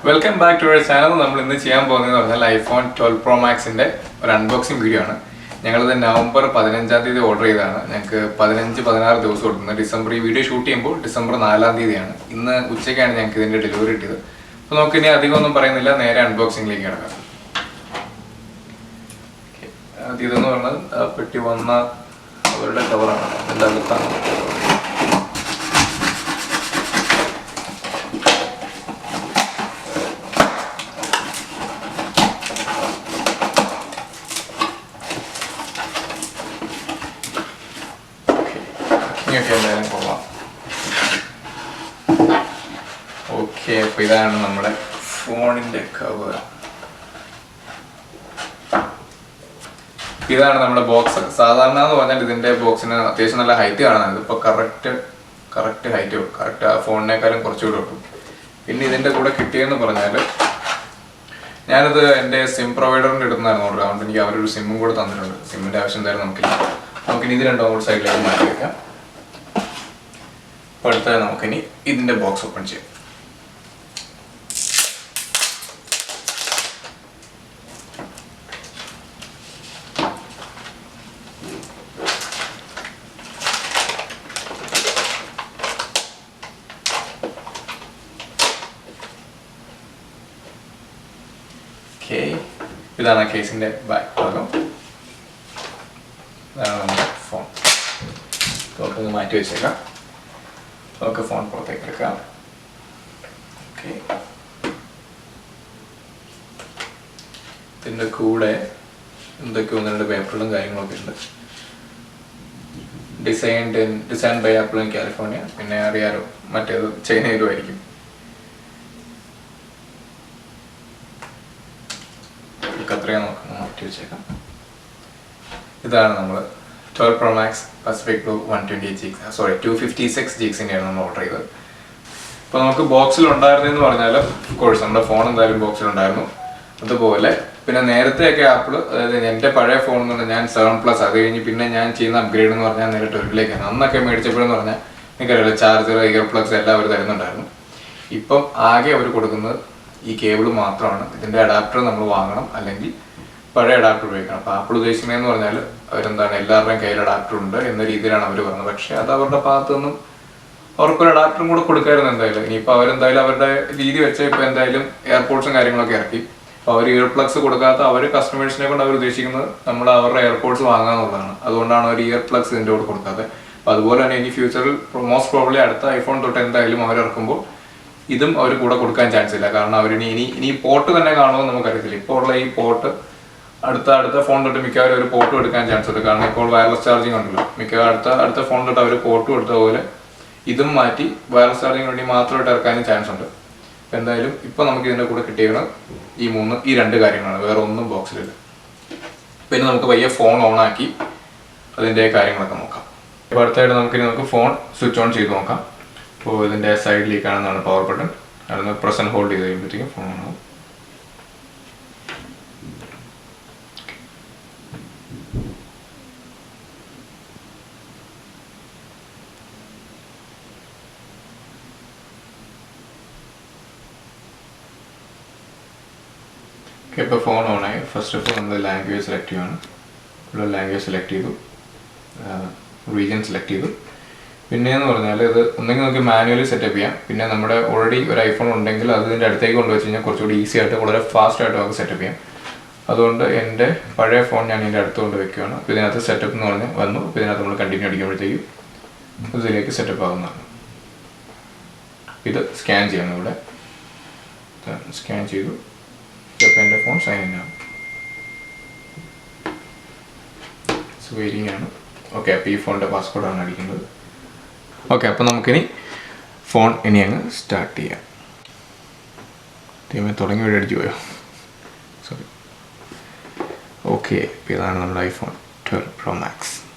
Welcome back to our channel. We will see iPhone 12 Pro Max unboxing video. We ordered November 15th order. We December video shoot December 4th. This is delivery. So we will unboxing. This is cover. Okay, so this is our phone cover. This is our box. Sadharana box is height. Correct height. Correct phone. This is the SIM provider. I have a SIM. SIM this is the box open. Okay, this is the case in the back. Phone. Okay, phone protect. Okay. In the cool paper designed by Apple in California. In area material China. This is 12 Pro Max Pacific Blue 256 gigs in order. Now, we box of course, our phone box. Apple phone 7 Plus upgrade charger, earplugs, this cable is adapter. Adapter. Apple is adapter. Adapter കൂടെ കൊടുക്കായിരുന്നു എന്തായാലും ഇനിയിപ്പോൾ അവരെന്തായാലും അവരുടെ രീതി വെച്ച് ഇപ്പോൾ എന്തായാലും എയർപോർട്ട്സും കാര്യങ്ങളൊക്കെ ഇറക്കി അപ്പോൾ അവർ ഇയർ പ്ലഗ്സ് കൊടുക്കാത്ത അവർ കസ്റ്റമേഴ്സിനെ കൊണ്ട് അവർ ഉദ്ദേശിക്കുന്നത് നമ്മൾ അവരുടെ എയർപോർട്ട്സ് വാങ്ങാന്നുള്ളതാണ് അതുകൊണ്ടാണ് അവർ ഇയർ പ്ലഗ്സ് ഇതിൻ്റെ കൂടെ കൊടുക്കാത്തത് അപ്പോൾ അതുപോലെ തന്നെ ഇനി ഫ്യൂച്ചറിൽ മോസ്റ്റ് പ്രോബ്ലി അടുത്ത ഐഫോൺ തൊട്ട് എന്തായാലും അവർ ഇറക്കുമ്പോൾ ഇതും അവർ കൂടെ കൊടുക്കാൻ ചാൻസ് ഇല്ല കാരണം അവരിനി ഇനി പോർട്ട് തന്നെ കാണുമെന്ന് നമുക്കറിയത്തില്ല ഇപ്പോൾ ഉള്ള ഈ പോർട്ട് അടുത്ത ഫോൺ തൊട്ട് മിക്കവാറും ഒരു പോർട്ടും എടുക്കാൻ ചാൻസ് ഉണ്ട് കാരണം ഇപ്പോൾ വയർലെസ് ചാർജിങ് ഉണ്ടല്ലോ മിക്കവാറും അടുത്ത ഫോൺ തൊട്ട് അവർ പോർട്ടും എടുത്ത പോലെ ഇതും മാറ്റി വയർലെസ് ചാർജിങ് വേണ്ടി മാത്രമായിട്ട് ഇറക്കാനും ചാൻസ് ഉണ്ട് അപ്പോൾ എന്തായാലും ഇപ്പോൾ നമുക്ക് ഇതിൻ്റെ കൂടെ കിട്ടിയത് ഈ രണ്ട് കാര്യങ്ങളാണ് വേറെ ഒന്നും ബോക്സിലില്ല പിന്നെ നമുക്ക് പയ്യെ ഫോൺ ഓൺ ആക്കി അതിൻ്റെ കാര്യങ്ങളൊക്കെ നോക്കാം ഇപ്പോൾ അടുത്തായിട്ട് നമുക്ക് ഫോൺ സ്വിച്ച് ഓൺ ചെയ്ത് നോക്കാം അപ്പോൾ ഇതിൻ്റെ സൈഡിലേക്ക് കാണുന്നതാണ് പവർ ബട്ടൺ അതിന് പ്രസ് ആൻഡ് ഹോൾഡ് ചെയ്ത് കഴിയുമ്പോഴത്തേക്കും ഫോൺ ഓൺ ആവും Okay, phone on. First of all, the language select language select region select manually set up already iPhone easy fast set up phone set up continue set up scan scan Japan phone sign in now. It's waiting. Okay, P phone passport on. Okay, now phone start here. Sorry. Okay, this is iPhone 12 Pro Max.